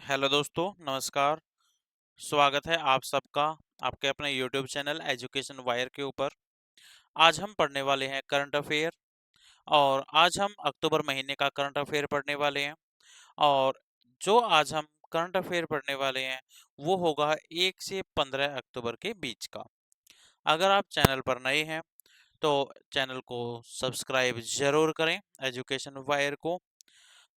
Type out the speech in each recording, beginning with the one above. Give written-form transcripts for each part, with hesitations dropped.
Hello दोस्तों, नमस्कार। स्वागत है आप सबका आपके अपने YouTube चैनल एजुकेशन वायर के ऊपर। आज हम पढ़ने वाले हैं करंट अफेयर। और आज हम अक्टूबर महीने का करंट अफेयर पढ़ने वाले हैं। और जो आज हम करंट अफेयर पढ़ने वाले हैं वो होगा 1 से 15 अक्टूबर के बीच का। अगर आप चैनल पर नए हैं तो चैनल को सब्सक्राइब जरूर करें, एजुकेशन वायर को।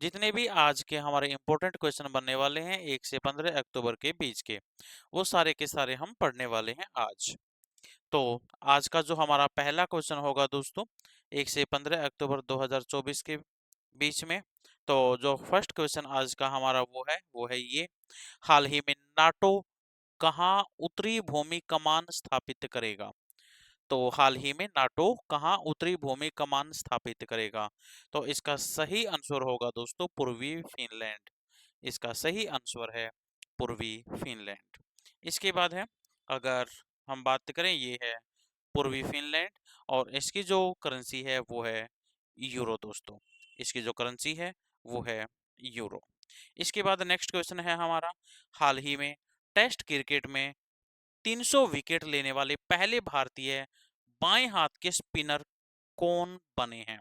जितने भी आज के हमारे इम्पोर्टेंट क्वेश्चन बनने वाले हैं 1 से 15 अक्टूबर के बीच के, वो सारे के सारे हम पढ़ने वाले हैं आज। तो आज का जो हमारा पहला क्वेश्चन होगा दोस्तों, 1 से 15 अक्टूबर 2024 के बीच में। तो जो फर्स्ट क्वेश्चन आज का हमारा वो है ये। हाल ही में नाटो कहाँ उत्तरी भूमि कमान स्थापित करेगा? तो हाल ही में नाटो कहाँ उत्तरी भूमि कमान स्थापित करेगा? तो इसका सही आंसर होगा दोस्तों पूर्वी फिनलैंड। इसका सही आंसर है पूर्वी फिनलैंड। इसके बाद है, अगर हम बात करें, ये है पूर्वी फिनलैंड। और इसकी जो करेंसी है वो है यूरो दोस्तों। इसकी जो करेंसी है वो है यूरो। इसके बाद नेक्स्ट क्वेश्चन है हमारा, हाल ही में टेस्ट क्रिकेट में 300 विकेट लेने वाले पहले भारतीय बाएं हाथ के स्पिनर कौन बने हैं?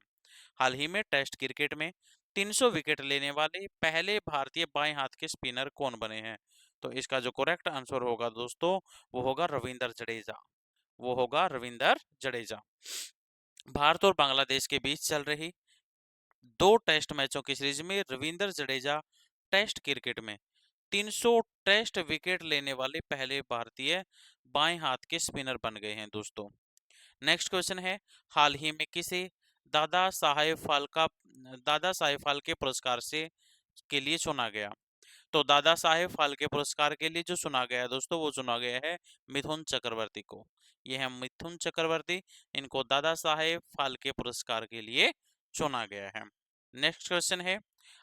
हाल ही में टेस्ट क्रिकेट में 300 विकेट लेने वाले पहले भारतीय बाएं हाथ के स्पिनर कौन बने हैं? तो इसका जो करेक्ट आंसर होगा दोस्तों वो होगा रविंद्र जडेजा। वो होगा रविंद्र जडेजा। भारत और बांग्लादेश के बीच चल रही 2 टेस्ट मैचों की सीरीज में रविंद्र जडेजा टेस्ट क्रिकेट में 300 टेस्ट विकेट लेने वाले पहले भारतीय बाएं हाथ के स्पिनर बन गए हैं दोस्तों। नेक्स्ट क्वेश्चन है, हाल ही में किसे दादा साहेब फाल्के दादा साहेब फाल्के पुरस्कार से के लिए चुना गया? तो दादा साहेब फाल्के पुरस्कार के लिए जो चुना गया है दोस्तों, वो चुना गया है मिथुन चक्रवर्ती को। ये है मिथुन चक्रवर्ती, इनको दादा साहेब फाल्के पुरस्कार के लिए चुना गया है। नेक्स्ट क्वेश्चन है,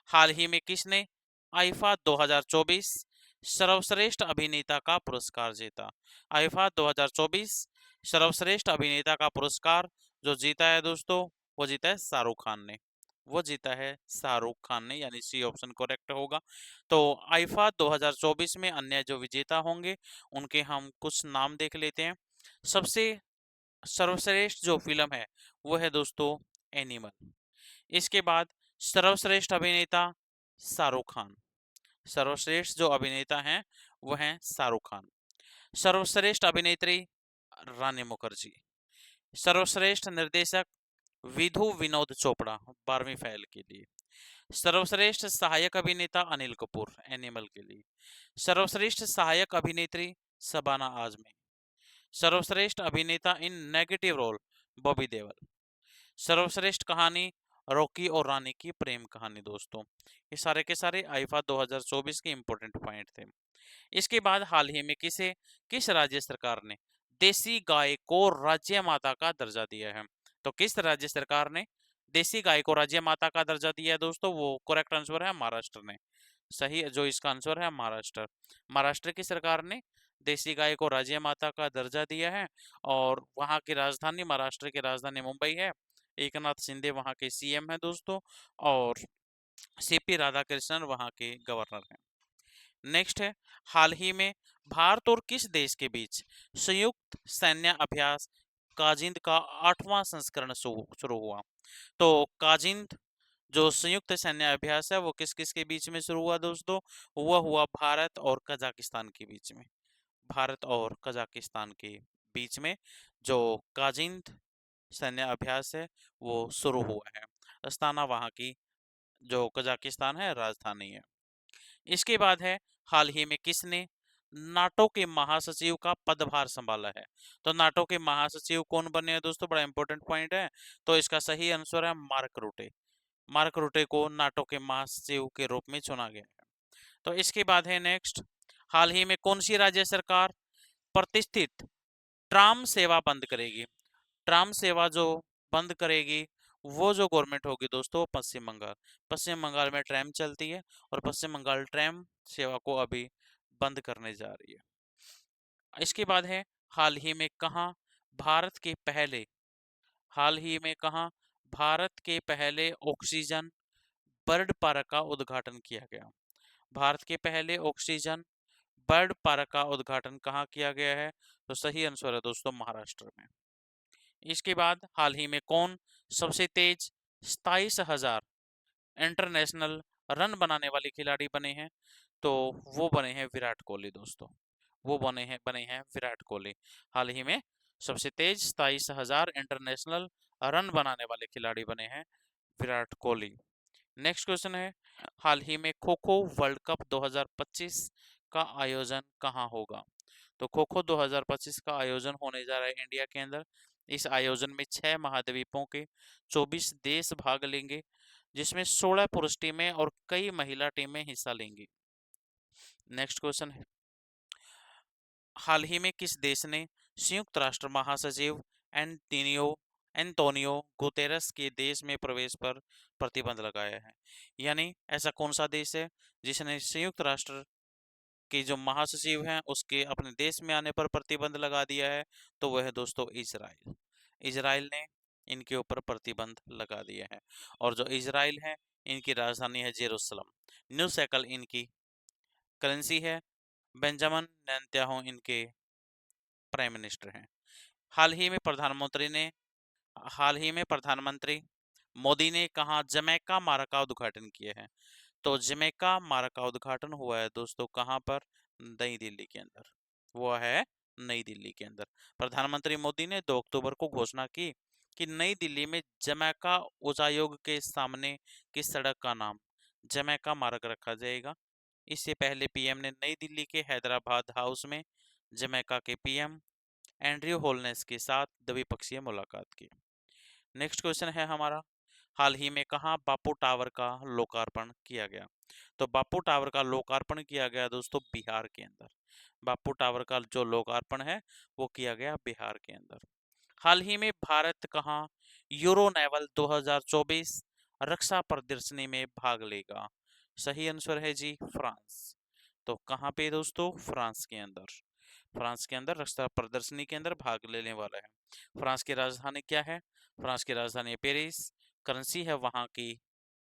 हाल ही में किसने आईफा 2024 सर्वश्रेष्ठ अभिनेता का पुरस्कार जीता? आईफा 2024 सर्वश्रेष्ठ अभिनेता का पुरस्कार जो जीता है दोस्तों, वो जीता है शाहरुख खान ने। वो जीता है शाहरुख खान ने, यानी सी ऑप्शन करेक्ट होगा। तो आईफा 2024 में अन्य जो विजेता होंगे उनके हम कुछ नाम देख लेते हैं। सबसे सर्वश्रेष्ठ जो फिल्म है वो है दोस्तों एनिमल। इसके बाद सर्वश्रेष्ठ अभिनेता शाहरुख खान। सर्वश्रेष्ठ जो अभिनेता हैं वो हैं शाहरुख खान। सर्वश्रेष्ठ अभिनेत्री रानी मुखर्जी। सर्वश्रेष्ठ निर्देशक विधु विनोद चोपड़ा 12वीं फेल के लिए। सर्वश्रेष्ठ सहायक अभिनेता अनिल कपूर एनिमल के लिए। सर्वश्रेष्ठ सहायक अभिनेत्री शबाना आजमी। सर्वश्रेष्ठ अभिनेता इन नेगेटिव रोल बॉबी देओल। सर्वश्रेष्ठ कहानी रॉकी और रानी की प्रेम कहानी दोस्तों। ये सारे के सारे आईफा 2024 के इंपॉर्टेंट पॉइंट थे। इसके बाद हाल ही में किस राज्य सरकार ने देसी गाय को राज्य माता का दर्जा दिया है? तो किस राज्य सरकार ने देसी गाय को राज्य माता का दर्जा दिया है दोस्तों? वो करेक्ट आंसर है महाराष्ट्र ने। सही जो इसका आंसर है महाराष्ट्र। महाराष्ट्र की सरकार ने देसी गाय को राज्य माता का दर्जा दिया है। और वहाँ की राजधानी, महाराष्ट्र की राजधानी मुंबई है। एकनाथ शिंदे वहाँ के सीएम हैं दोस्तों। और सीपी राधाकृष्णन वहाँ के गवर्नर हैं। नेक्स्ट है, हाल ही में भारत और किस देश के बीच संयुक्त सैन्य अभ्यास काजिंद का 8वां संस्करण शुरू हुआ? तो काजिंद जो संयुक्त सैन्य अभ्यास है वो किस किस के बीच में शुरू हुआ दोस्तों? हुआ भारत और कजाकिस्तान के बीच में। भारत और कजाकिस्तान के बीच में जो काजिंद सैन्य अभ्यास है वो शुरू हुआ है। अस्ताना वहाँ की जो कजाकिस्तान है राजधानी है। इसके बाद है, हाल ही में किसने नाटो के महासचिव का पदभार संभाला है? तो नाटो के महासचिव कौन बने हैं दोस्तों? बड़ा इंपॉर्टेंट पॉइंट है। तो इसका सही आंसर है मार्क रूटे। मार्क रूटे को नाटो के महासचिव के रूप में चुना गया है। तो इसके बाद है नेक्स्ट, हाल ही में कौन सी राज्य सरकार प्रतिष्ठित ट्राम सेवा बंद करेगी? ट्राम सेवा जो बंद करेगी वो जो गवर्नमेंट होगी दोस्तों, पश्चिम बंगाल। पश्चिम बंगाल में ट्रैम चलती है और पश्चिम बंगाल ट्रैम सेवा को अभी बंद करने जा रही है। इसके बाद है, हाल ही में कहाँ भारत के पहले हाल ही में कहाँ भारत के पहले ऑक्सीजन बर्ड पार्क का उद्घाटन किया गया? भारत के पहले ऑक्सीजन बर्ड पार्क का उद्घाटन कहाँ किया गया है? तो सही आंसर है दोस्तों महाराष्ट्र में। इसके बाद हाल ही में कौन सबसे तेज 27,000 इंटरनेशनल रन बनाने वाले खिलाड़ी बने हैं? तो वो बने हैं विराट कोहली दोस्तों। वो बने हैं विराट कोहली। हाल ही में सबसे तेज 27,000 इंटरनेशनल रन बनाने वाले खिलाड़ी बने हैं विराट कोहली। नेक्स्ट क्वेश्चन है, हाल ही में खो खो वर्ल्ड कप 2025 का आयोजन कहाँ होगा? तो खो खो 2025 का आयोजन होने जा रहा है इंडिया के अंदर। इस आयोजन में 6 महाद्वीपों के 24 देश भाग लेंगे, जिसमें 16 पुरुष टीमें और कई महिला टीमें हिस्सा लेंगी। नेक्स्ट क्वेश्चन है, हाल ही में किस देश ने संयुक्त राष्ट्र महासचिव एंटोनियो एंटोनियो गुतेरस के देश में प्रवेश पर प्रतिबंध लगाया है? यानी ऐसा कौन सा देश है जिसने संयुक्त राष्ट्र के जो महासचिव हैं उसके अपने देश में आने पर प्रतिबंध लगा दिया है? तो वह है दोस्तों इजराइल। इजराइल ने इनके ऊपर प्रतिबंध लगा दिया है। और जो इजराइल है इनकी राजधानी है जेरूसलम। न्यू शेकल इनकी करेंसी है। बेंजामिन नेतन्याहू इनके प्राइम मिनिस्टर हैं। हाल ही में प्रधानमंत्री मोदी ने कहा जमैका मार्ग का उद्घाटन किया है? तो जमैका मार्ग का उद्घाटन हुआ है दोस्तों कहाँ पर? नई दिल्ली के अंदर। वो है नई दिल्ली के अंदर। प्रधानमंत्री मोदी ने 2 अक्टूबर को घोषणा की कि नई दिल्ली में जमैका उच्चायोग के सामने की सड़क का नाम जमैका मार्ग रखा जाएगा। इससे पहले पीएम ने नई दिल्ली के हैदराबाद हाउस में जमैका के पीएम एंड्रयू होलनेस के साथ द्विपक्षीय मुलाकात की। नेक्स्ट क्वेश्चन है हमारा, हाल ही में कहाँ बापू टावर का लोकार्पण किया गया? तो बापू टावर का लोकार्पण किया गया दोस्तों बिहार के अंदर। बापू टावर का जो लोकार्पण है वो किया गया बिहार के अंदर। हाल ही में भारत कहाँ यूरो नेवल 2024 रक्षा प्रदर्शनी में भाग लेगा? सही आंसर है जी फ्रांस। तो कहाँ पे दोस्तों? फ्रांस के अंदर। फ्रांस के अंदर रक्षा प्रदर्शनी के अंदर भाग लेने वाला है। फ्रांस की राजधानी क्या है? फ्रांस की राजधानी है पेरिस। करेंसी है वहाँ की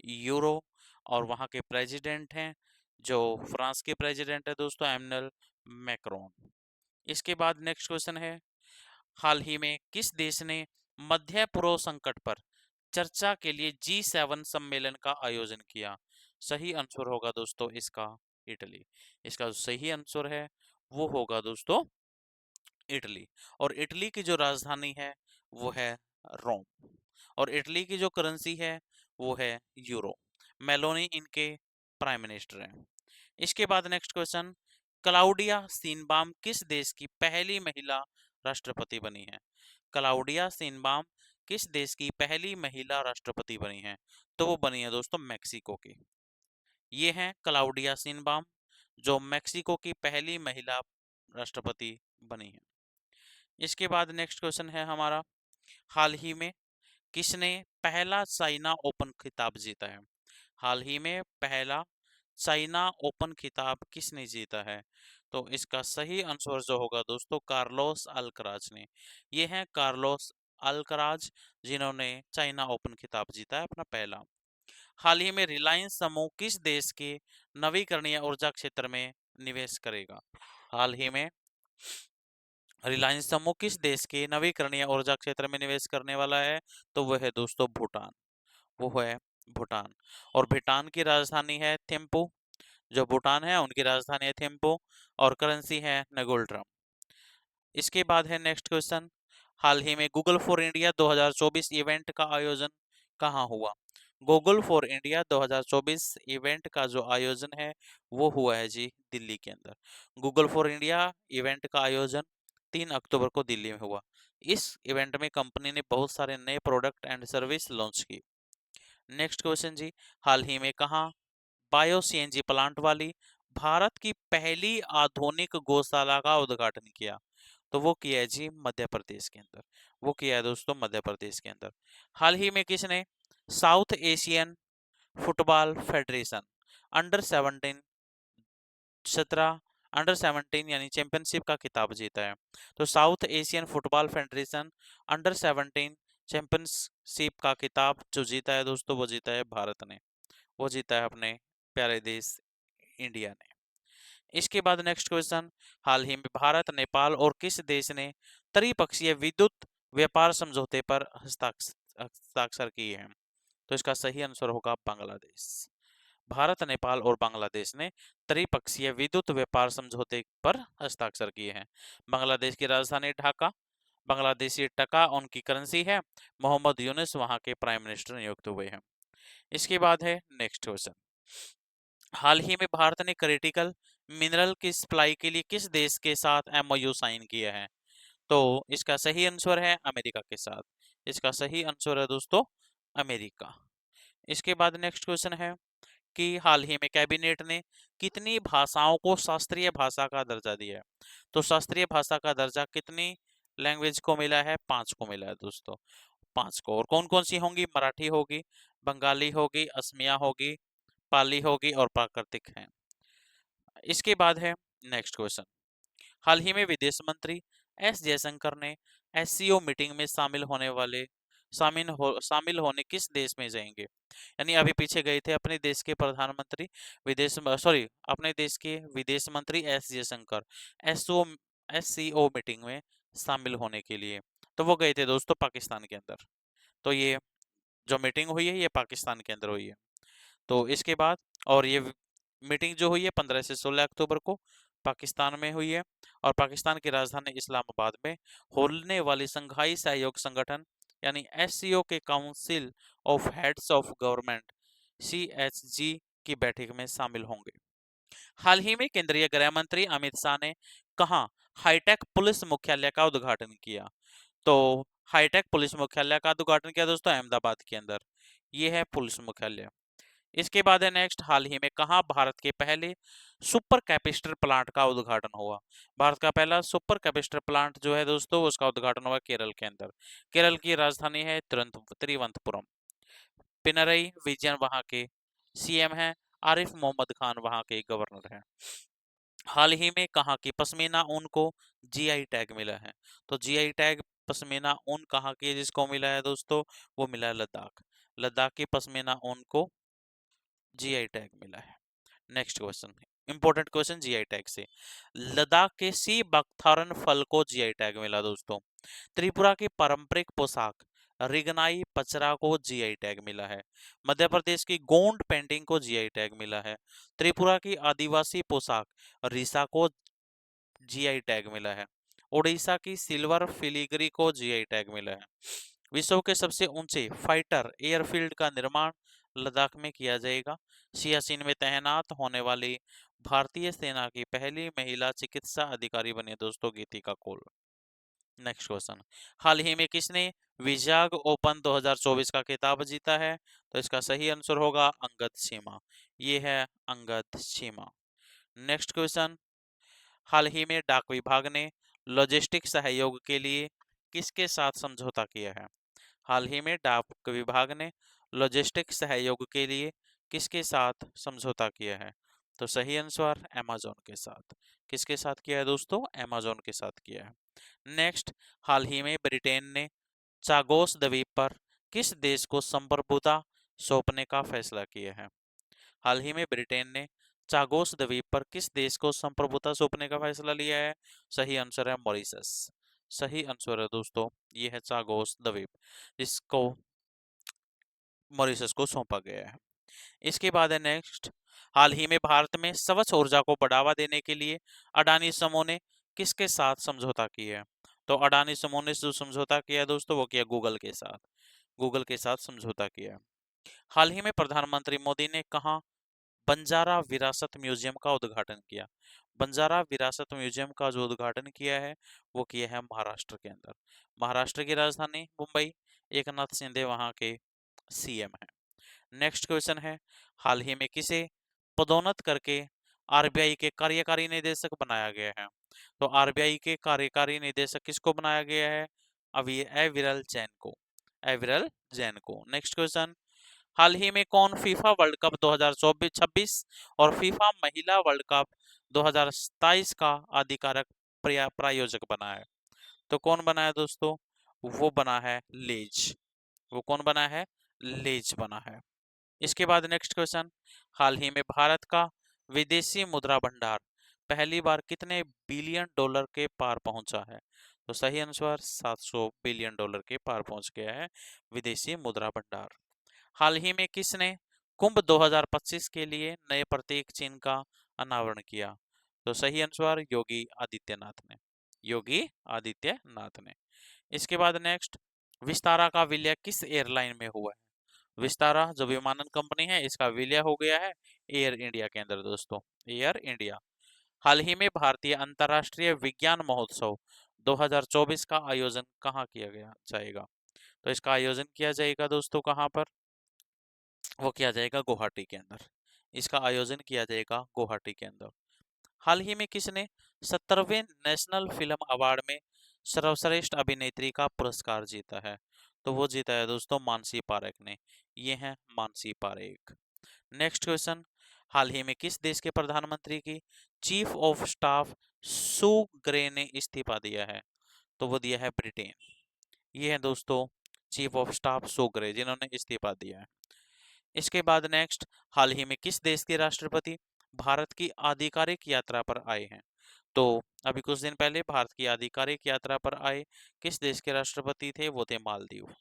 यूरो। और वहाँ के प्रेसिडेंट हैं, जो फ्रांस के प्रेसिडेंट है दोस्तों एमैनुअल मैक्रोन। इसके बाद नेक्स्ट क्वेश्चन है, हाल ही में किस देश ने मध्य पूर्व संकट पर चर्चा के लिए G7 सम्मेलन का आयोजन किया? सही आंसर होगा दोस्तों इसका इटली। इसका जो सही आंसर है वो होगा दोस्तों इटली। और इटली की जो राजधानी है वो है रोम। और इटली की जो करेंसी है वो है यूरो। मेलोनी इनके प्राइम मिनिस्टर हैं। इसके बाद नेक्स्ट क्वेश्चन, क्लाउडिया सीनबाम किस देश की पहली महिला राष्ट्रपति बनी है? क्लाउडिया सीनबाम किस देश की पहली महिला राष्ट्रपति बनी है? तो वो बनी है दोस्तों मैक्सिको की। ये हैं क्लाउडिया सीनबाम, जो मैक्सिको की पहली महिला राष्ट्रपति बनी है। इसके बाद नेक्स्ट क्वेश्चन है हमारा, हाल ही में किसने पहला चाइना ओपन खिताब जीता है? हाल ही में पहला चाइना ओपन खिताब किसने जीता है? तो इसका सही आंसर जो होगा दोस्तों कार्लोस अल्कराज ने। ये हैं कार्लोस अल्कराज, जिन्होंने चाइना ओपन खिताब जीता है अपना पहला। हाल ही में रिलायंस समूह किस देश के नवीकरणीय ऊर्जा क्षेत्र में निवेश करेगा? हाल ही में रिलायंस समूह किस देश के नवीकरणीय ऊर्जा क्षेत्र में निवेश करने वाला है? तो वह है दोस्तों भूटान। वो है भूटान। और भूटान की राजधानी है थिम्पू। जो भूटान है उनकी राजधानी है थिम्पू। और करेंसी है नगोल्ड्रम। इसके बाद है नेक्स्ट क्वेश्चन, हाल ही में गूगल फॉर इंडिया 2024 इवेंट का आयोजन कहाँ हुआ? गूगल फॉर इंडिया 2024 इवेंट का जो आयोजन है वो हुआ है जी दिल्ली के अंदर। गूगल फॉर इंडिया इवेंट का आयोजन 3 अक्टूबर को दिल्ली में हुआ। इस इवेंट में कंपनी ने बहुत सारे नए प्रोडक्ट एंड सर्विस लॉन्च की। नेक्स्ट क्वेश्चन जी, हाल ही में कहाँ बायो सीएनजी प्लांट वाली भारत की पहली आधुनिक गौशाला का उद्घाटन किया? तो वो किया है जी मध्य प्रदेश के अंदर। वो किया है दोस्तों मध्य प्रदेश के अंदर। हाल ही में किसने south Asian football federation under 17 17 under 17 यानी चैंपियनशिप का खिताब जीता है? तो south Asian football federation under 17 championship का खिताब जो जीता है दोस्तों वो जीता है भारत ने। वो जीता है अपने प्यारे देश इंडिया ने। इसके बाद नेक्स्ट क्वेश्चन, हाल ही में भारत, नेपाल और किस देश ने त्रिपक्षीय विद्युत व्यापार समझौते पर हस्ताक्षर किए हैं? तो इसका सही आंसर होगा बांग्लादेश। भारत, नेपाल और बांग्लादेश ने त्रिपक्षीय विद्युत व्यापार समझौते पर हस्ताक्षर किए हैं। बांग्लादेश की राजधानी ढाका, बांग्लादेशी टका उनकी करेंसी है। मोहम्मद यूनुस वहां के प्राइम मिनिस्टर नियुक्त हुए हैं। इसके बाद है नेक्स्ट क्वेश्चन, हाल ही में भारत ने क्रिटिकल मिनरल की सप्लाई के लिए किस देश के साथ एमओयू साइन किया है? तो इसका सही आंसर है अमेरिका के साथ। इसका सही आंसर है दोस्तों अमेरिका। इसके बाद नेक्स्ट क्वेश्चन है कि हाल ही में कैबिनेट ने कितनी भाषाओं को शास्त्रीय भाषा का दर्जा दिया है? तो शास्त्रीय भाषा का दर्जा कितनी लैंग्वेज को मिला है? 5 को मिला है दोस्तों, 5 को। और कौन कौन सी होंगी? मराठी होगी, बंगाली होगी, असमिया होगी, पाली होगी और प्राकृतिक है। इसके बाद है नेक्स्ट क्वेश्चन, हाल ही में विदेश मंत्री एस जयशंकर ने एससीओ मीटिंग में शामिल होने किस देश में जाएंगे? यानी अभी पीछे गए थे अपने देश के प्रधानमंत्री, अपने देश के विदेश मंत्री S Jaishankar SO SCO meeting में शामिल होने के लिए, तो वो गए थे दोस्तों पाकिस्तान के अंदर। तो ये जो मीटिंग हुई है ये पाकिस्तान के अंदर हुई है। तो इसके बाद, और ये मीटिंग जो हुई है 15 से 16 अक्टूबर को पाकिस्तान में हुई है, और पाकिस्तान की राजधानी इस्लामाबाद में होने वाली संघाई सहयोग संगठन यानी एससीओ के council of heads of government CHG की बैठक में शामिल होंगे। हाल ही में केंद्रीय गृह मंत्री अमित शाह ने कहां हाईटेक पुलिस मुख्यालय का उद्घाटन किया? तो हाईटेक पुलिस मुख्यालय का उद्घाटन किया दोस्तों अहमदाबाद के अंदर, ये है पुलिस मुख्यालय। इसके बाद है नेक्स्ट, हाल ही में कहां भारत के पहले सुपर कैपेसिटर प्लांट का उद्घाटन हुआ? भारत का पहला सुपर कैपेसिटर प्लांट जो है दोस्तों उसका उद्घाटन हुआ केरल के अंदर। केरल की राजधानी है तिरुवनंतपुरम। पिनरई विजयन वहां के सीएम हैं। आरिफ मोहम्मद खान वहां के गवर्नर हैं। हाल ही में कहां की पश्मीना ऊन को जीआई टैग मिला है? तो जीआई टैग पश्मीना ऊन कहाँ की जिसको मिला है दोस्तों? वो मिला है लद्दाख। लद्दाख की पश्मीना ऊन को जीआई टैग मिला है। Next question, important question GI tag से, लद्दाख के सी बकथारन फल को जीआई टैग मिला दोस्तों। त्रिपुरा की पारंपरिक पोशाक रिगनाई पचरा को जीआई टैग मिला है। मध्य प्रदेश की गोंड पेंटिंग को जीआई टैग मिला है। त्रिपुरा की आदिवासी पोशाक रिसा को जीआई टैग मिला है। उड़ीसा की सिल्वर फिलिग्री को जीआई टैग मिला है। विश्व के सबसे ऊंचे फाइटर एयरफील्ड का निर्माण लद्दाख में किया जाएगा। सियाचिन में तैनात होने वाली भारतीय सेना की पहली महिला चिकित्सा अधिकारी बनी दोस्तों गीतिका कौल। नेक्स्ट क्वेश्चन, हाल ही में किसने विजाग ओपन 2024 का खिताब जीता है? तो इसका सही आंसर होगा अंगद चीमा। ये है अंगद चीमा। नेक्स्ट क्वेश्चन, हाल ही में डाक विभाग ने लॉजिस्टिक सहयोग के लिए किसके साथ समझौता किया है? हाल ही में डाक विभाग ने लॉजिस्टिक सहयोग के लिए किसके साथ समझौता किया है? तो सही आंसर अमेज़न के साथ। किसके साथ किया है दोस्तों? अमेज़न के साथ किया है। नेक्स्ट, हाल ही में ब्रिटेन ने चागोस द्वीप पर किस देश को संप्रभुता सौंपने का फैसला किया है? हाल ही में ब्रिटेन ने चागोस द्वीप पर किस देश को संप्रभुता सौंपने का फैसला लिया है? सही आंसर है मॉरिशस। सही आंसर है दोस्तों, ये है चागोस द्वीप, जिसको मॉरिशस को सौंपा गया है। इसके बाद है नेक्स्ट, हाल ही में भारत में स्वच्छ ऊर्जा को बढ़ावा देने के लिए अडानी समूह ने किसके साथ समझौता किया है? तो अडानी समूह ने जो समझौता किया है दोस्तों वो किया गूगल के साथ। गूगल के साथ समझौता किया है। हाल ही में प्रधानमंत्री मोदी ने कहा बंजारा विरासत म्यूजियम का उद्घाटन किया? बंजारा विरासत म्यूजियम का जो उद्घाटन किया है वो किया है महाराष्ट्र के अंदर। महाराष्ट्र की राजधानी मुंबई, एकनाथ शिंदे वहां के सीएम हैं। नेक्स्ट क्वेश्चन है, हाल ही में किसे पदोन्नत करके आरबीआई के कार्यकारी निदेशक बनाया गया है? तो आरबीआई के कार्यकारी निदेशक किसको बनाया गया है? अभी अविरल जैन को। अविरल जैन को। नेक्स्ट क्वेश्चन, हाल ही में कौन फीफा वर्ल्ड कप 2026 और फीफा महिला वर्ल्ड कप 2027 का आधिकारिक प्रायोजक बना है? तो कौन बना है दोस्तों? वो बना है लेज। वो कौन बना है? लेज बना है। इसके बाद नेक्स्ट क्वेश्चन, हाल ही में भारत का विदेशी मुद्रा भंडार पहली बार कितने बिलियन डॉलर के पार पहुंचा है? तो सही आंसर 700 बिलियन डॉलर के पार पहुंच गया है विदेशी मुद्रा भंडार। हाल ही में किसने कुंभ 2025 के लिए नए प्रतीक चिन्ह का अनावरण किया? तो सही आंसर योगी आदित्यनाथ ने। योगी आदित्यनाथ ने। इसके बाद नेक्स्ट, विस्तारा का विलय किस एयरलाइन में हुआ है? विस्तारा जो विमानन कंपनी है, इसका विलय हो गया है एयर इंडिया के अंदर दोस्तों, एयर इंडिया। हाल ही में भारतीय अंतर्राष्ट्रीय विज्ञान महोत्सव 2024 का आयोजन कहाँ किया गया जाएगा? तो इसका आयोजन किया जाएगा दोस्तों कहाँ पर? वो किया जाएगा गुवाहाटी के अंदर। इसका आयोजन किया जाएगा गुवाहाटी के अंदर। हाल ही में किसने 70वें नेशनल फिल्म अवार्ड में सर्वश्रेष्ठ अभिनेत्री का पुरस्कार जीता है? तो वो जीता है दोस्तों मानसी पारेख ने। ये है मानसी पारेख। नेक्स्ट क्वेश्चन, हाल ही में किस देश के प्रधानमंत्री की chief of staff Sue Gray ने इस्तीफा दिया है? तो वो दिया है ब्रिटेन। ये है दोस्तों chief of staff Sue Gray जिन्होंने इस्तीफा दिया है। इसके बाद नेक्स्ट, हाल ही में किस देश के राष्ट्रपति भारत की आधिकारिक यात्रा पर आए हैं? तो अभी कुछ दिन पहले भारत की आधिकारिक यात्रा पर आए किस देश के राष्ट्रपति थे? वो थे मालदीव।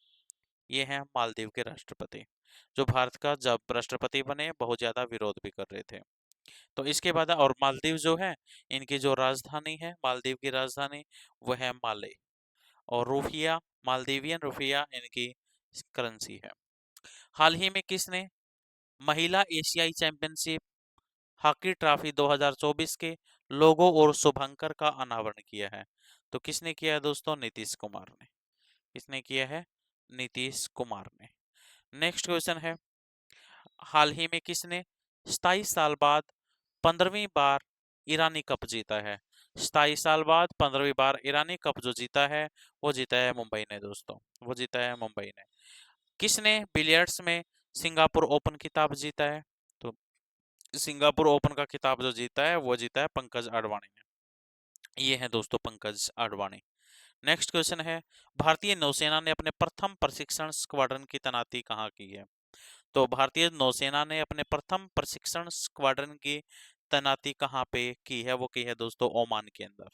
ये हैं मालदीव के राष्ट्रपति, जो भारत का जब राष्ट्रपति बने बहुत ज्यादा विरोध भी कर रहे थे। तो इसके बाद और मालदीव जो है, इनकी जो राजधानी है, मालदीव की राजधानी वो है माले, और रुपया, मालदीवियन रुपया इनकी करेंसी है। हाल ही में किसने महिला एशियाई चैंपियनशिप हॉकी ट्रॉफी 2024 के लोगो और शुभंकर का अनावरण किया है? तो किसने किया है दोस्तों? नीतीश कुमार ने। किसने किया है? नीतीश कुमार ने। नेक्स्ट क्वेश्चन है, हाल ही में किसने 27 साल बाद 15वीं बार ईरानी कप जीता है? 27 साल बाद 15वीं बार ईरानी कप जो जीता है, वो जीता है मुंबई ने दोस्तों। वो जीता है मुंबई ने। किसने बिलियर्ड्स में सिंगापुर ओपन खिताब जीता है? तो सिंगापुर ओपन का खिताब जो जीता है, वो जीता है पंकज अडवाणी ने। ये है दोस्तों पंकज अडवाणी। नेक्स्ट क्वेश्चन है, भारतीय नौसेना ने अपने प्रथम प्रशिक्षण स्क्वाड्रन की तैनाती कहाँ की है? तो भारतीय नौसेना ने अपने प्रथम प्रशिक्षण स्क्वाड्रन की तैनाती कहाँ पे की है? वो की है दोस्तों ओमान के अंदर।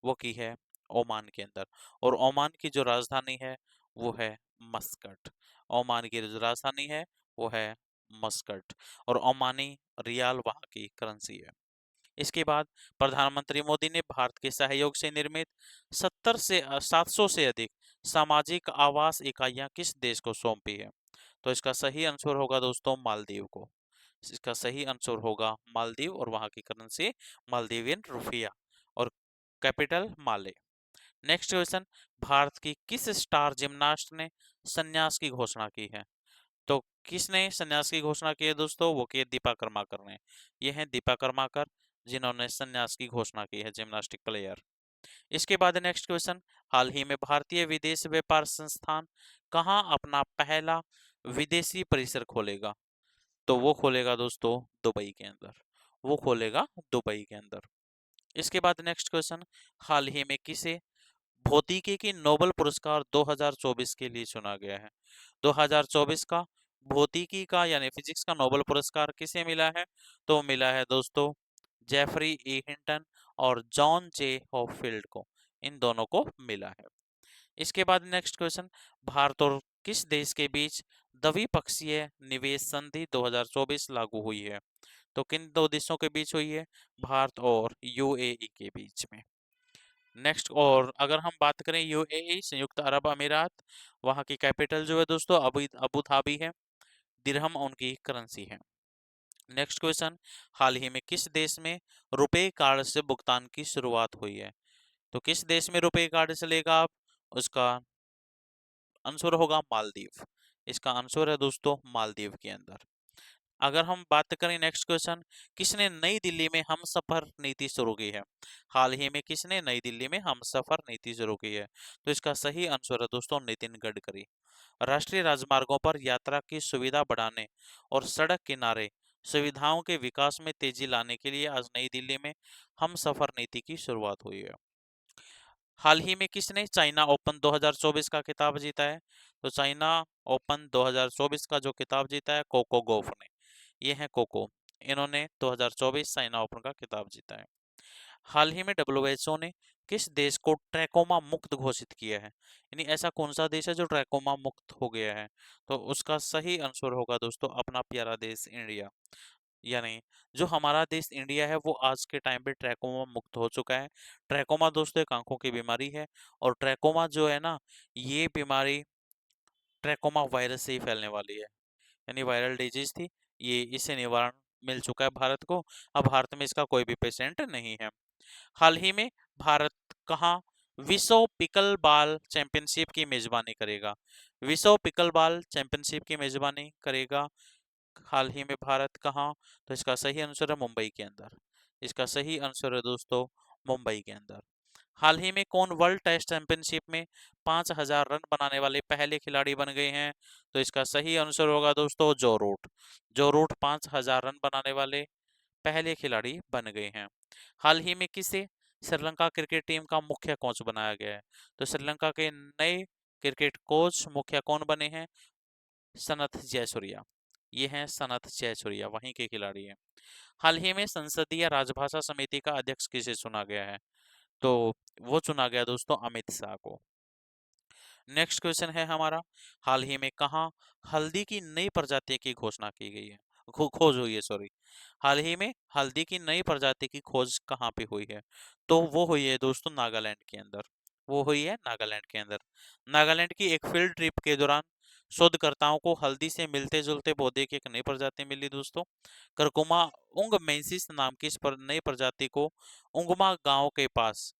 वो की है ओमान के अंदर। और ओमान की जो राजधानी है वो है मस्कट। ओमान की जो राजधानी है वो है मस्कट, और ओमानी रियाल वहाँ की करेंसी है। इसके बाद प्रधानमंत्री मोदी ने भारत के सहयोग से निर्मित 700 से अधिक सामाजिक आवास इकाइयां किस देश को सौंपी है? तो इसका सही आंसर होगा दोस्तों मालदीव को। इसका सही आंसर होगा मालदीव, और वहां की करेंसी मालदीवियन रुपया, और कैपिटल माले। नेक्स्ट क्वेश्चन, भारत की किस स्टार जिमनास्ट ने संन्यास की घोषणा की है? तो किसने संन्यास की घोषणा की है दोस्तों? वो की है दीपा कर्माकर ने। ये है दीपा कर्माकर जिन्होंने संन्यास की घोषणा की है, जिम्नास्टिक प्लेयर। इसके बाद नेक्स्ट क्वेश्चन, हाल ही में भारतीय विदेश व्यापार संस्थान कहाँ अपना पहला विदेशी परिसर खोलेगा? तो वो खोलेगा दोस्तों दुबई के अंदर। वो खोलेगा दुबई के अंदर। इसके बाद नेक्स्ट क्वेश्चन, हाल ही में किसे भौतिकी की नोबेल पुरस्कार 2024 के लिए चुना गया है? 2024 का भौतिकी का यानी फिजिक्स का नोबेल पुरस्कार किसे मिला है? तो मिला है दोस्तों जेफरी ई हिंटन और जॉन जे हॉपफील्ड को। इन दोनों को मिला है। इसके बाद नेक्स्ट क्वेश्चन, भारत और किस देश के बीच द्विपक्षीय निवेश संधि 2024 लागू हुई है? तो किन दो देशों के बीच हुई है? भारत और यूएई के बीच में। नेक्स्ट, और अगर हम बात करें यूएई संयुक्त अरब अमीरात, वहां की कैपिटल जो है दोस्तों अबू अबू धाबी है। दिरहम उनकी करेंसी है। नेक्स्ट क्वेश्चन, हाल ही में किस देश में रुपे कार्ड से भुगतान की शुरुआत हुई है? तो किस देश में रुपे कार्ड चलेगा आप? उसका आंसर होगा मालदीव। इसका आंसर है दोस्तों मालदीव के अंदर। अगर हम बात करें नेक्स्ट क्वेश्चन, किसने नई दिल्ली में हम सफर नीति शुरू की है? हाल ही में किसने नई दिल्ली में हम सफर नीति शुरू की है? तो इसका सही आंसर है दोस्तों नितिन गडकरी। राष्ट्रीय राजमार्गों पर यात्रा की सुविधा बढ़ाने और सड़क किनारे सुविधाओं के विकास में तेजी लाने के लिए आज नई दिल्ली में हम सफर नीति की शुरुआत हुई है। हाल ही में किसने चाइना ओपन 2024 का खिताब जीता है? तो चाइना ओपन 2024 का जो खिताब जीता है कोको गॉफ ने। ये है कोको। इन्होंने 2024 चाइना ओपन का खिताब जीता है। हाल ही में डब्ल्यूएचओ ने किस देश को ट्रैकोमा मुक्त घोषित किया है, यानी ऐसा कौन सा देश है जो ट्रैकोमा मुक्त हो गया है? तो उसका सही आंसर होगा दोस्तों अपना प्यारा देश इंडिया। यानी जो हमारा देश इंडिया है वो आज के टाइम पे ट्रैकोमा मुक्त हो चुका है। ट्रैकोमा दोस्तों एक आंखों की बीमारी है, और ट्रैकोमा जो है ना, ये बीमारी ट्रैकोमा वायरस से ही फैलने वाली है, यानी वायरल डिजीज थी ये। इससे निवारण मिल चुका है भारत को। अब भारत में इसका कोई भी पेशेंट नहीं है। हाल ही में भारत कहाँ विश्व पिकलबॉल चैंपियनशिप की मेजबानी करेगा? विश्व पिकलबॉल चैंपियनशिप की मेजबानी करेगा हाल ही में भारत कहाँ? तो इसका सही आंसर है मुंबई के अंदर। इसका सही आंसर है दोस्तों मुंबई के अंदर। हाल ही में कौन वर्ल्ड टेस्ट चैंपियनशिप में 5,000 रन बनाने वाले पहले खिलाड़ी बन गए हैं? तो इसका सही आंसर होगा दोस्तों जो रूट। जो रूट 5,000 रन बनाने वाले पहले खिलाड़ी बन गए हैं। हाल ही में किसे श्रीलंका क्रिकेट टीम का मुख्य कोच बनाया गया है? तो श्रीलंका के नए क्रिकेट कोच मुख्य कौन बने हैं? सनथ जयसूर्या। ये हैं सनथ जयसूर्या, वहीं के खिलाड़ी हैं। हाल ही में संसदीय राजभाषा समिति का अध्यक्ष किसे चुना गया है? तो वो चुना गया दोस्तों अमित शाह को। नेक्स्ट क्वेश्चन है हमारा, हाल ही में कहाँ हल्दी की नई प्रजाति की घोषणा की गई है, खोज हुई है, सॉरी। हाल ही में हल्दी की नई प्रजाति की खोज कहाँ पे हुई है? तो वो हुई है दोस्तों नागालैंड के अंदर। वो हुई है नागालैंड के अंदर। नागालैंड की एक फील्ड ट्रिप के दौरान शोधकर्ताओं को हल्दी से मिलते जुलते पौधे की एक नई प्रजाति मिली दोस्तों। करकुमा उंगमेंसिस नाम की इस नई प्रजाति को उंगमा गांव के पास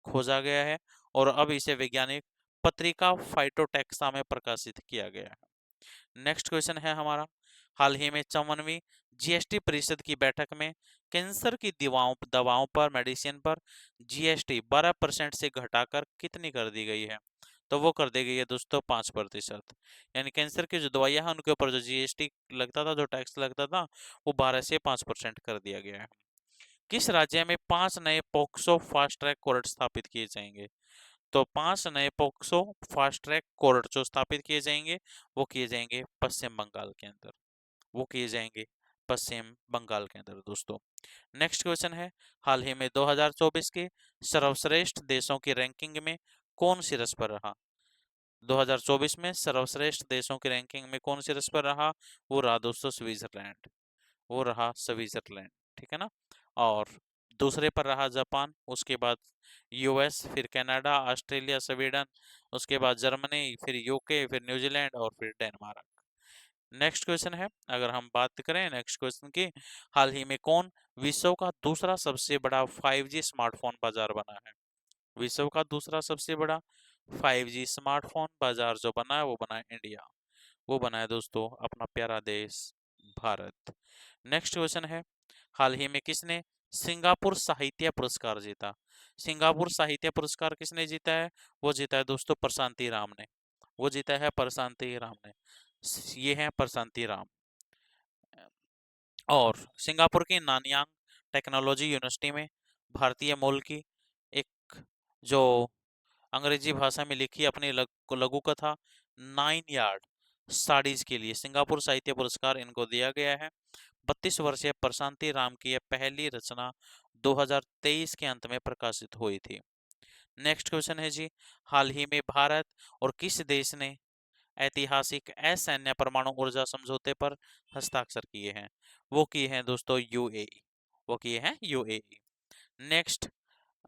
खोजा गया है, और अब इसे वैज्ञानिक पत्रिका फाइटोटेक्सा में प्रकाशित किया गया है। नेक्स्ट क्वेश्चन है हमारा, हाल ही में 54वीं जीएसटी परिषद की बैठक में कैंसर की दवाओं दवाओं पर मेडिसिन पर जीएसटी 12% से घटाकर कितनी कर दी गई है? तो वो कर दी गई है दोस्तों 5%। यानी कैंसर की जो दवाइयां हैं उनके ऊपर जो जीएसटी लगता था, जो टैक्स लगता था, वो 12 से 5% कर दिया गया है। किस राज्य में 5 नए पोक्सो फास्ट ट्रैक कोर्ट स्थापित किए जाएंगे? तो 5 नए पोक्सो फास्ट ट्रैक कोर्ट जो स्थापित किए जाएंगे वो किए जाएंगे पश्चिम बंगाल के अंदर। वो किए जाएंगे पश्चिम बंगाल के अंदर दोस्तों। नेक्स्ट क्वेश्चन है, हाल ही में 2024 के सर्वश्रेष्ठ देशों की रैंकिंग में कौन शीर्ष पर रहा? 2024 में सर्वश्रेष्ठ देशों की रैंकिंग में कौन शीर्ष पर रहा? वो रहा दोस्तों स्विट्जरलैंड। वो रहा स्विट्जरलैंड, ठीक है ना। और दूसरे पर रहा जापान, उसके बाद यूएस, फिर कनाडा, ऑस्ट्रेलिया, स्वीडन, उसके बाद जर्मनी, फिर यूके, फिर न्यूजीलैंड और फिर डेनमार्क। नेक्स्ट क्वेश्चन है, अगर हम बात करें नेक्स्ट क्वेश्चन की, हाल ही में कौन विश्व का दूसरा सबसे बड़ा 5G स्मार्टफोन बाजार बना है? विश्व का दूसरा सबसे बड़ा 5G स्मार्टफोन बाजार जो बना है वो बना है इंडिया। वो बना है दोस्तों अपना प्यारा देश भारत। नेक्स्ट क्वेश्चन है, हाल ही में किसने सिंगापुर साहित्य पुरस्कार जीता? सिंगापुर साहित्य पुरस्कार किसने जीता है? वो जीता है दोस्तों प्रशांति राम ने। वो जीता है प्रशांति राम ने। ये है प्रशांति राम। और सिंगापुर की नानयांग टेक्नोलॉजी यूनिवर्सिटी में भारतीय मूल की एक जो अंग्रेजी भाषा में लिखी अपनी लघु कथा 9 यार्ड स्टडीज के लिए सिंगापुर साहित्य पुरस्कार इनको दिया गया है। 32 वर्षीय प्रशांति राम की यह पहली रचना 2023 के अंत में प्रकाशित हुई थी। नेक्स्ट क्वेश्चन है जी, हाल ही में भारत और किस देश ने ऐतिहासिक असैन्य परमाणु ऊर्जा समझौते पर हस्ताक्षर किए हैं? वो किए हैं दोस्तों यूएई। वो किए हैं यूएई। नेक्स्ट,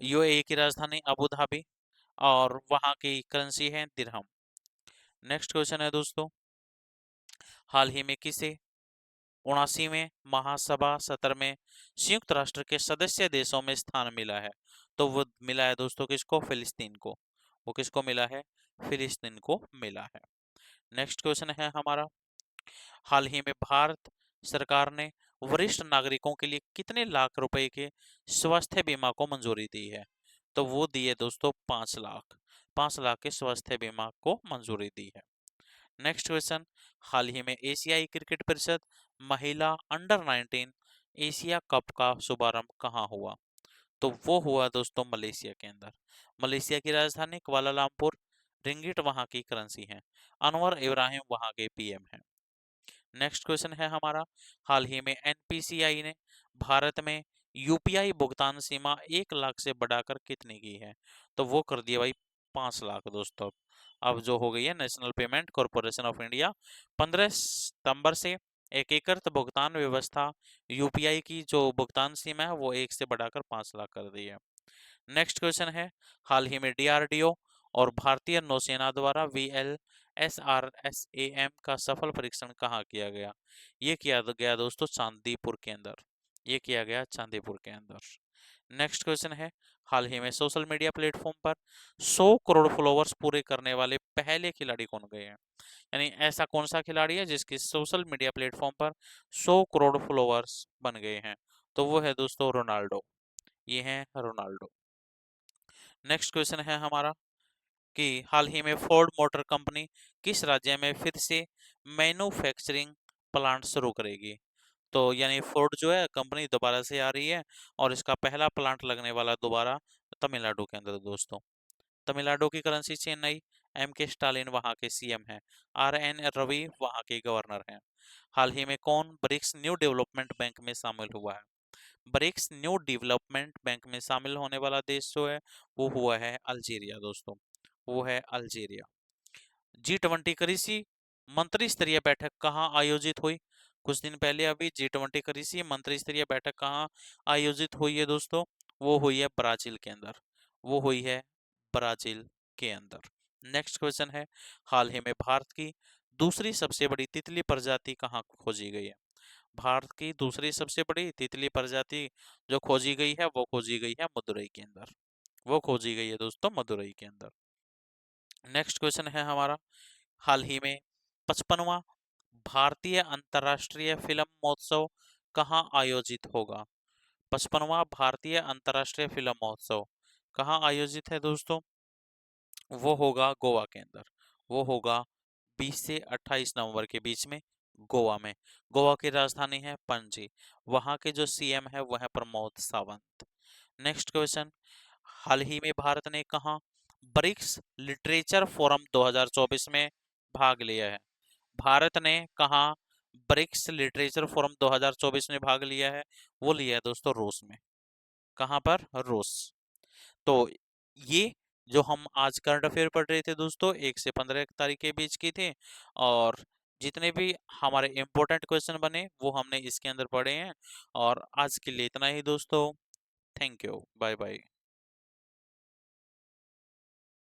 यूएई की राजधानी अबू धाबी और वहां की करेंसी है दिरहम। नेक्स्ट क्वेश्चन है दोस्तों, हाल ही में किसे 79वें महासभा सत्र में संयुक्त राष्ट्र के सदस्य देशों में स्थान मिला है? तो वो मिला है दोस्तों किसको? फिलिस्तीन को। वो किसको मिला है? फिलिस्तीन को मिला है। नेक्स्ट क्वेश्चन है हमारा, हाल ही में भारत सरकार ने वरिष्ठ नागरिकों के लिए कितने लाख रुपए के स्वास्थ्य बीमा को मंजूरी दी है? तो वो दी है दोस्तों 5 लाख। 5 लाख के स्वास्थ्य बीमा को मंजूरी दी है। नेक्स्ट क्वेश्चन, हाल ही में एशियाई क्रिकेट परिषद महिला अंडर 19 एशिया कप का शुभारंभ कहाँ हुआ? तो वो हुआ दोस्तों मलेशिया के अंदर। मलेशिया की राजधानी कुआलालंपुर। रिंगिट वहां की करेंसी है। अनवर इब्राहिम वहां के पीएम हैं। नेक्स्ट क्वेश्चन है हमारा, हाल ही में एनपीसीआई ने भारत में यूपीआई भुगतान सीमा 1 लाख से बढ़ाकर कितनी की है? तो वो कर दिया भाई 5 लाख दोस्तों। अब जो हो गई है national payment corporation of India 15 सितंबर से एकीकृत भुगतान व्यवस्था यूपीआई की जो भुगतान सीमा है वो 1 से बढ़ाकर 5 लाख कर दी है। नेक्स्ट क्वेश्चन है, हाल ही में डीआरडीओ और भारतीय नौसेना द्वारा VLSRSAM का सफल परीक्षण कहाँ किया गया? ये किया गया दोस्तों चांदीपुर के अंदर। ये किया गया चांदीपुर के अंदर। नेक्स्ट क्वेश्चन है, हाल ही में सोशल मीडिया प्लेटफॉर्म पर 100 करोड़ फॉलोअर्स पूरे करने वाले पहले खिलाड़ी कौन गए हैं? यानी ऐसा कौन सा खिलाड़ी है जिसके सोशल मीडिया प्लेटफॉर्म पर 100 करोड़ फॉलोअर्स बन गए हैं? तो वो है दोस्तों रोनाल्डो। ये है रोनाल्डो। नेक्स्ट क्वेश्चन है हमारा कि हाल ही में फोर्ड मोटर कंपनी किस राज्य में फिर से मैन्युफैक्चरिंग प्लांट शुरू करेगी? तो यानी फोर्ड जो है कंपनी दोबारा से आ रही है और इसका पहला प्लांट लगने वाला दोबारा तमिलनाडु के अंदर दोस्तों। तमिलनाडु की currency Chennai, M K Stalin वहां के सीएम हैं, RN रवि वहां के गवर्नर हैं। हाल ही में कौन ब्रिक्स न्यू डेवलपमेंट बैंक में शामिल हुआ है? ब्रिक्स न्यू डेवलपमेंट बैंक में शामिल होने वाला देश जो है वो हुआ है अल्जीरिया दोस्तों। वो है अल्जीरिया। G20 कृषि मंत्री स्तरीय बैठक कहाँ आयोजित हुई? कुछ दिन पहले अभी G20 कृषि मंत्री स्तरीय बैठक कहाँ आयोजित हुई है दोस्तों? वो हुई है ब्राजील के अंदर। वो हुई है ब्राजील के अंदर। नेक्स्ट क्वेश्चन है, हाल ही में भारत की दूसरी सबसे बड़ी तितली प्रजाति कहाँ खोजी गई है? भारत की दूसरी सबसे बड़ी तितली प्रजाति जो खोजी गई है वो खोजी गई है मदुरई के अंदर। वो खोजी गई है दोस्तों मदुरई के अंदर। नेक्स्ट क्वेश्चन है हमारा, हाल ही में 55वां भारतीय अंतर्राष्ट्रीय फिल्म महोत्सव कहाँ आयोजित होगा? 55वां भारतीय अंतर्राष्ट्रीय फिल्म महोत्सव कहाँ आयोजित है दोस्तों? वो होगा गोवा के अंदर। वो होगा 20 से 28 नवंबर के बीच में गोवा में। गोवा की राजधानी है पणजी। वहां के जो सीएम है वो है प्रमोद सावंत। नेक्स्ट क्वेश्चन, हाल ही में भारत ने कहा ब्रिक्स लिटरेचर फोरम 2024 में भाग लिया है? भारत ने कहा ब्रिक्स लिटरेचर फोरम 2024 में भाग लिया है? वो लिया है दोस्तों रूस में। कहाँ पर? रूस। तो ये जो हम आज करंट अफेयर पढ़ रहे थे दोस्तों 1 से 15 तारीख के बीच की थे, और जितने भी हमारे इम्पोर्टेंट क्वेश्चन बने वो हमने इसके अंदर पढ़े हैं। और आज के लिए इतना ही दोस्तों। Thank you, bye bye.